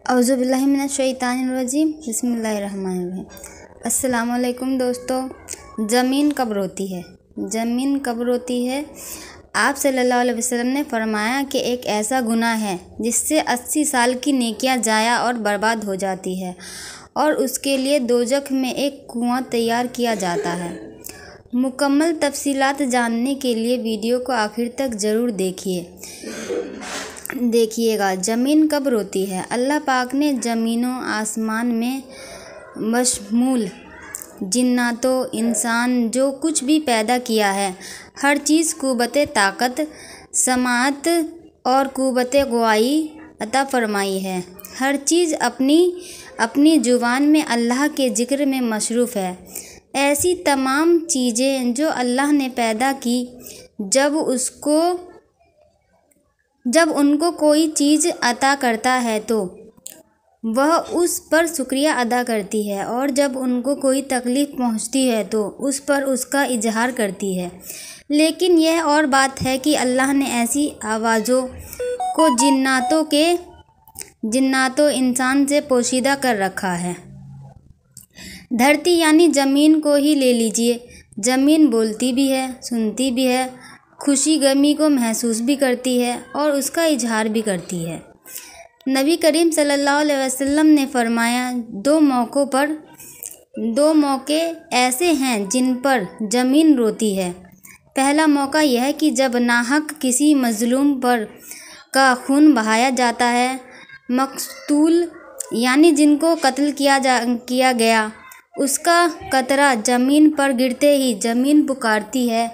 औज़ुबिल्लाहि मिनश्शैतानिर्रजीम बिस्मिल्लाहिर्रहमानिर्रहीम। अस्सलामुअलैकुम दोस्तों। ज़मीन कब रोती है? ज़मीन कब रोती है? आप सल्लल्लाहु अलैहि वसल्लम ने फरमाया कि एक ऐसा गुनाह है जिससे 80 साल की नेकियां ज़ाया और बर्बाद हो जाती है और उसके लिए दोज़ख में एक कुआं तैयार किया जाता है। मुकम्मल तफसीलात जानने के लिए वीडियो को आखिर तक ज़रूर देखिएगा। ज़मीन कब रोती है? अल्लाह पाक ने ज़मीनों आसमान में मशमूल जिन्नातों इंसान जो कुछ भी पैदा किया है, हर चीज़ कुव्वत ताकत, समाअत और कुव्वत गवाही अता फरमाई है। हर चीज़ अपनी जुबान में अल्लाह के ज़िक्र में मशरूफ़ है। ऐसी तमाम चीज़ें जो अल्लाह ने पैदा की, जब उनको कोई चीज़ अता करता है तो वह उस पर शुक्रिया अदा करती है, और जब उनको कोई तकलीफ़ पहुंचती है तो उस पर उसका इजहार करती है। लेकिन यह और बात है कि अल्लाह ने ऐसी आवाज़ों को जिन्नातों इंसान से पोशीदा कर रखा है। धरती यानी ज़मीन को ही ले लीजिए। ज़मीन बोलती भी है, सुनती भी है, खुशी गमी को महसूस भी करती है और उसका इजहार भी करती है। नबी करीम सल्लल्लाहु अलैहि वसल्लम ने फरमाया, दो मौके ऐसे हैं जिन पर ज़मीन रोती है। पहला मौका यह है कि जब नाहक किसी मज़लूम पर का खून बहाया जाता है। मक़तूल यानी जिनको कत्ल किया गया, उसका कतरा ज़मीन पर गिरते ही ज़मीन पुकारती है,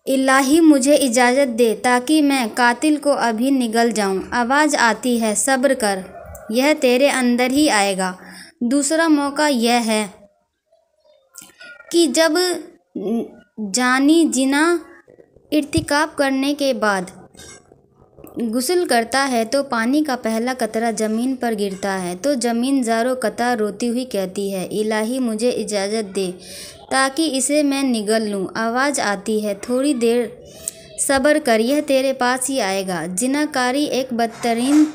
इलाही मुझे इजाज़त दे ताकि मैं कातिल को अभी निगल जाऊं। आवाज़ आती है, सब्र कर, यह तेरे अंदर ही आएगा। दूसरा मौका यह है कि जब जानी जिना इर्तिकाब करने के बाद गुस्ल करता है तो पानी का पहला कतरा ज़मीन पर गिरता है तो ज़मीन ज़ारो कतार रोती हुई कहती है, इलाही मुझे इजाज़त दे ताकि इसे मैं निगल लूँ। आवाज़ आती है, थोड़ी देर सब्र कर, यह तेरे पास ही आएगा। जिनाकारी एक बदतरीन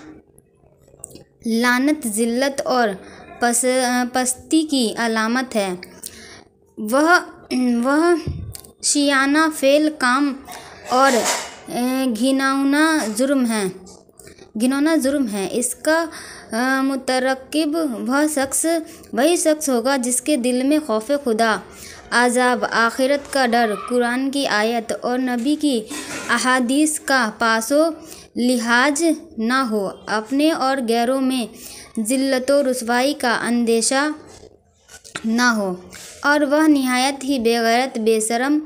लानत, ज़िल्लत और पस्ती की अलामत है। वह शियाना फेल काम और घिनौना जुर्म है। इसका मुतरक्किब वही शख्स होगा जिसके दिल में खौफ खुदा, आज़ाब आखिरत का डर, कुरान की आयत और नबी की अहादीस का पासो लिहाज ना हो, अपने और गैरों में ज़िल्लत व रुसवाई का अंदेशा ना हो, और वह निहायत ही बेगैरत, बेशरम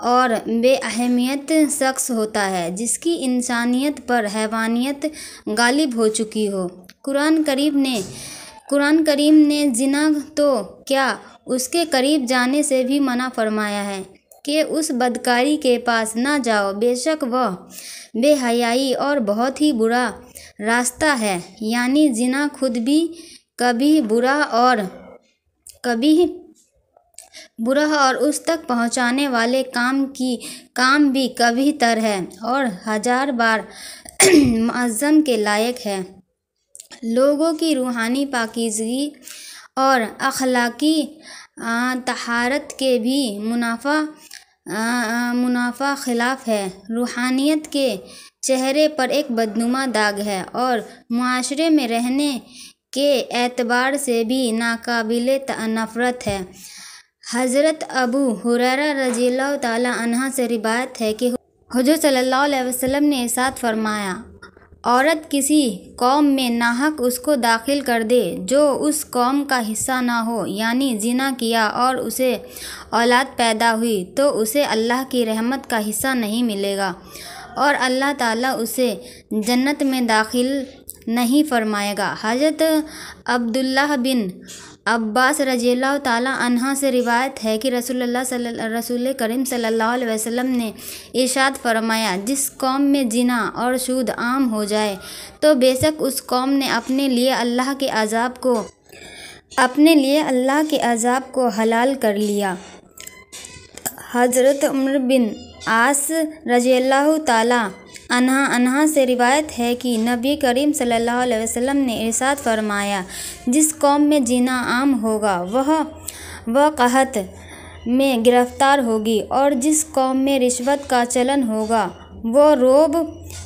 और बेअहमियत शख्स होता है जिसकी इंसानियत पर हैवानियत गालिब हो चुकी हो। कुरान करीम ने जिना तो क्या उसके करीब जाने से भी मना फरमाया है कि उस बदकारी के पास ना जाओ, बेशक वह बेहयाई और बहुत ही बुरा रास्ता है। यानी जिना खुद भी कभी बुरा और उस तक पहुंचाने वाले काम भी कभी तर है और 1000 बार मुअज़्ज़म के लायक है। लोगों की रूहानी पाकीज़गी और अखलाकी तहारत के भी मुनाफा खिलाफ है। रूहानियत के चेहरे पर एक बदनुमा दाग है और मुआशरे में रहने के एतबार से भी नाकाबिले नफ़रत है। हज़रत अबू हुरैरा रज़ियल्लाहु ताला अन्हा से रिवायत है कि हुज़ूर सल्लल्लाहु अलैहि वसल्लम ने इरशाद फरमाया, औरत किसी कौम में नाहक उसको दाखिल कर दे जो उस कौम का हिस्सा ना हो, यानी जिना किया और उसे औलाद पैदा हुई, तो उसे अल्लाह की रहमत का हिस्सा नहीं मिलेगा और अल्लाह ताला उसे जन्नत में दाखिल नहीं फरमाएगा। हज़रत अब्दुल्लाह बिन अब्बास रज़ियल्लाहु ताला अन्हा से रिवायत है कि रसूल करीम सल्लल्लाहु अलैहि वसल्लम ने इरशाद फरमाया, जिस कौम में जिना और सूद आम हो जाए तो बेशक उस कौम ने अपने लिए अल्लाह के अज़ाब को हलाल कर लिया। हज़रत उमर बिन आस रज़ियल्लाहु ताला अन्हा से रिवायत है कि नबी करीम सल्लल्लाहु अलैहि वसल्लम ने इरशाद फरमाया, जिस कौम में जिना आम होगा वह कहत में गिरफ्तार होगी, और जिस कौम में रिश्वत का चलन होगा वो रोब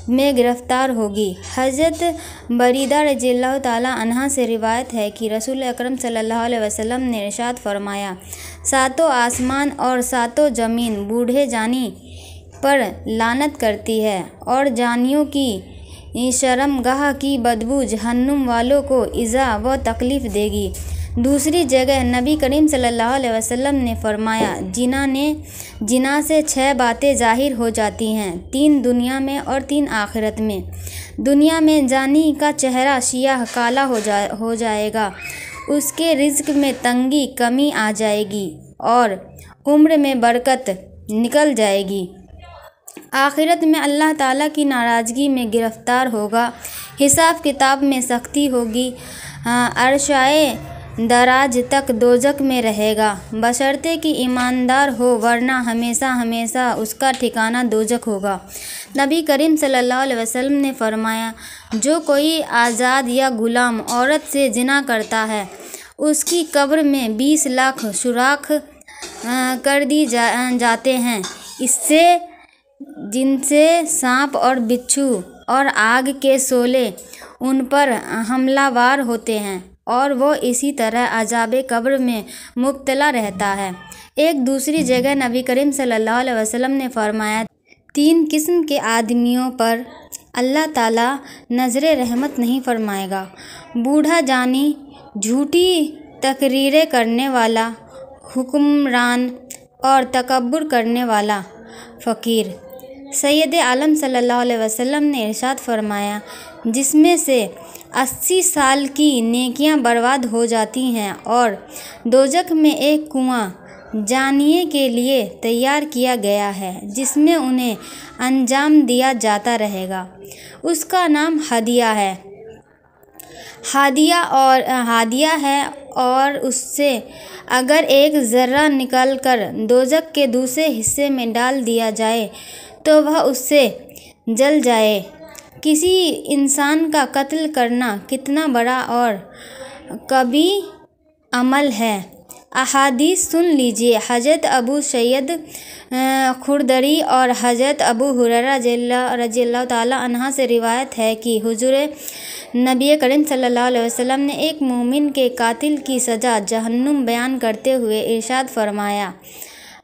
में गिरफ्तार होगी। हज़रत बरीदा रज़ियल्लाहु ताला अन्हा से रिवायत है कि रसूल अकरम सल्लल्लाहु अलैहि वसल्लम ने इरशाद फरमाया, सातों आसमान और सातों ज़मीन बूढ़े जानी पर लानत करती है, और जानियों की शर्मगाह की बदबू जहन्नुम वालों को इज़ा व तकलीफ़ देगी। दूसरी जगह नबी करीम सल्लल्लाहु अलैहि वसल्लम ने फरमाया, जिना से 6 बातें ज़ाहिर हो जाती हैं, 3 दुनिया में और 3 आखिरत में। दुनिया में जानी का चेहरा सियाह काला हो जाएगा, उसके रिज़्क में तंगी कमी आ जाएगी और उम्र में बरकत निकल जाएगी। आखिरत में अल्लाह ताला की नाराज़गी में गिरफ़्तार होगा, हिसाब किताब में सख्ती होगी, अरशाए दराज तक दोज़ख में रहेगा, बशर्ते कि ईमानदार हो, वरना हमेशा हमेशा उसका ठिकाना दोज़ख होगा। नबी करीम सल्लल्लाहु अलैहि वसल्लम ने फरमाया, जो कोई आज़ाद या गुलाम औरत से जिना करता है, उसकी कब्र में 20 लाख सुराख कर दी जाते हैं, इससे जिनसे सांप और बिच्छू और आग के शोले उन पर हमलावार होते हैं, और वो इसी तरह अज़ाबे कब्र में मुब्तला रहता है। एक दूसरी जगह नबी करीम सल्लल्लाहु अलैहि वसल्लम ने फरमाया, 3 किस्म के आदमियों पर अल्लाह ताला नज़रे रहमत नहीं फरमाएगा, बूढ़ा जानी, झूठी तकरीरें करने वाला हुक्मरान और तकब्बुर करने वाला फ़कीर। सैयद आलम सल्लल्लाहु अलैहि वसल्लम ने इरशाद फरमाया, जिसमें से 80 साल की नेकियां बर्बाद हो जाती हैं और दोज़ख में एक कुआं जानिए के लिए तैयार किया गया है, जिसमें उन्हें अंजाम दिया जाता रहेगा, उसका नाम हादिया है, और उससे अगर एक ज़र्रा निकालकर दोज़ख के दूसरे हिस्से में डाल दिया जाए तो वह उससे जल जाए। किसी इंसान का कत्ल करना कितना बड़ा और कबी अमल है। अहादीस सुन लीजिए। हज़रत अबू सैयद खुरदरी और हज़रत अबू हुरैरा रज़ियल्लाहु ताला अन्हा से रिवायत है कि हुज़ूर नबी करीम सल्लल्लाहु अलैहि वसल्लम ने एक मोमिन के कातिल की सज़ा जहन्नुम बयान करते हुए इरशाद फरमाया,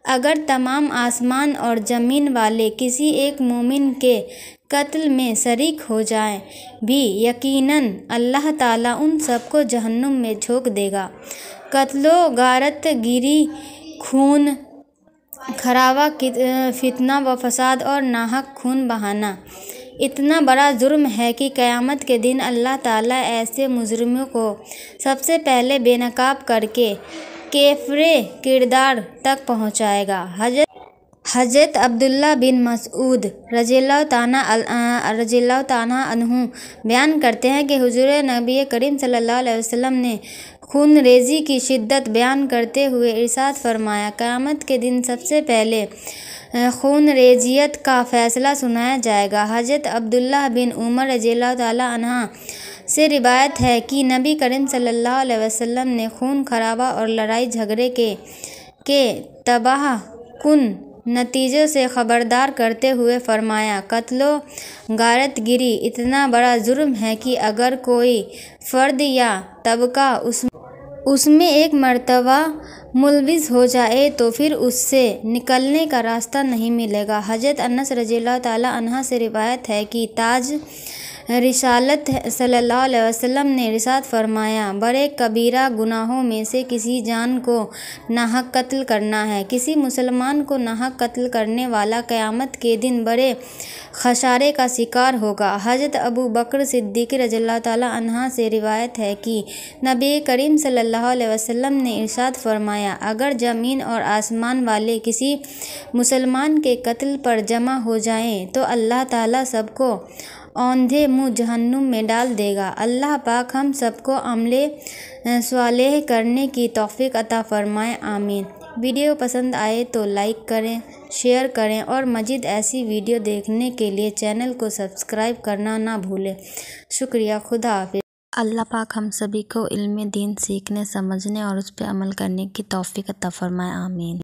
अगर तमाम आसमान और ज़मीन वाले किसी एक मोमिन के कत्ल में शरीक हो जाएं भी, यकीनन अल्लाह ताला उन सबको जहन्नुम में झोंक देगा। कत्लो गारत गिरी, खून खराबा, फितना व फसाद और नाहक खून बहाना इतना बड़ा जुर्म है कि क़यामत के दिन अल्लाह ताला ऐसे मुजरिमों को सबसे पहले बेनकाब करके केफ़रे किरदार तक पहुँचाएगा। हज़रत अब्दुल्ला बिन मसऊद रज़ियल्लाहु ताला अन्हु बयान करते हैं कि हुज़ूर नबी करीम सल्लल्लाहु अलैहि वसल्लम ने खून रेज़ी की शिद्दत बयान करते हुए इरशाद फरमाया, क़यामत के दिन सबसे पहले खून रेज़ियत का फ़ैसला सुनाया जाएगा। हज़रत अब्दुल्ला बिन उमर रज़ियल्लाहु ताला अन्हा से रिवायत है कि नबी करीम सल्लल्लाहु अलैहि वसल्लम ने खून खराबा और लड़ाई झगड़े के तबाह कुन नतीजों से ख़बरदार करते हुए फरमाया, कत्लो गारतगिरी इतना बड़ा जुर्म है कि अगर कोई फ़र्द या तबका उसमें एक मर्तबा मुलविस हो जाए तो फिर उससे निकलने का रास्ता नहीं मिलेगा। हज़रत अनस रज़ियल्लाहु ताला अन्हा से रिवायत है कि ताज रिसालत सल्लल्लाहु अलैहि वसल्लम ने इरशाद फरमाया, बड़े कबीरा गुनाहों में से किसी जान को नाहक कत्ल करना है। किसी मुसलमान को नाहक कत्ल करने वाला क़यामत के दिन बड़े खसारे का शिकार होगा। हज़रत अबू बकर सिद्दीक़ रज़ियल्लाहु ताला अन्हा से रिवायत है कि नबी करीम सल्लल्लाहु अलैहि वसल्लम ने इरशाद फरमाया, अगर ज़मीन और आसमान वाले किसी मुसलमान के कत्ल पर जमा हो जाएं तो अल्लाह ताला सबको औंधे मुँह जहन्नुम में डाल देगा। अल्लाह पाक हम सबको अमले स्वालेह करने की तौफ़ीक़ अता फ़रमाए, आमीन। वीडियो पसंद आए तो लाइक करें, शेयर करें और मज़ीद ऐसी वीडियो देखने के लिए चैनल को सब्सक्राइब करना ना भूलें। शुक्रिया। खुदा हाफिज़। अल्लाह पाक हम सभी को इल्म दीन सीखने, समझने और उस पर अमल करने की तौफीक अता फरमाए। आमीन।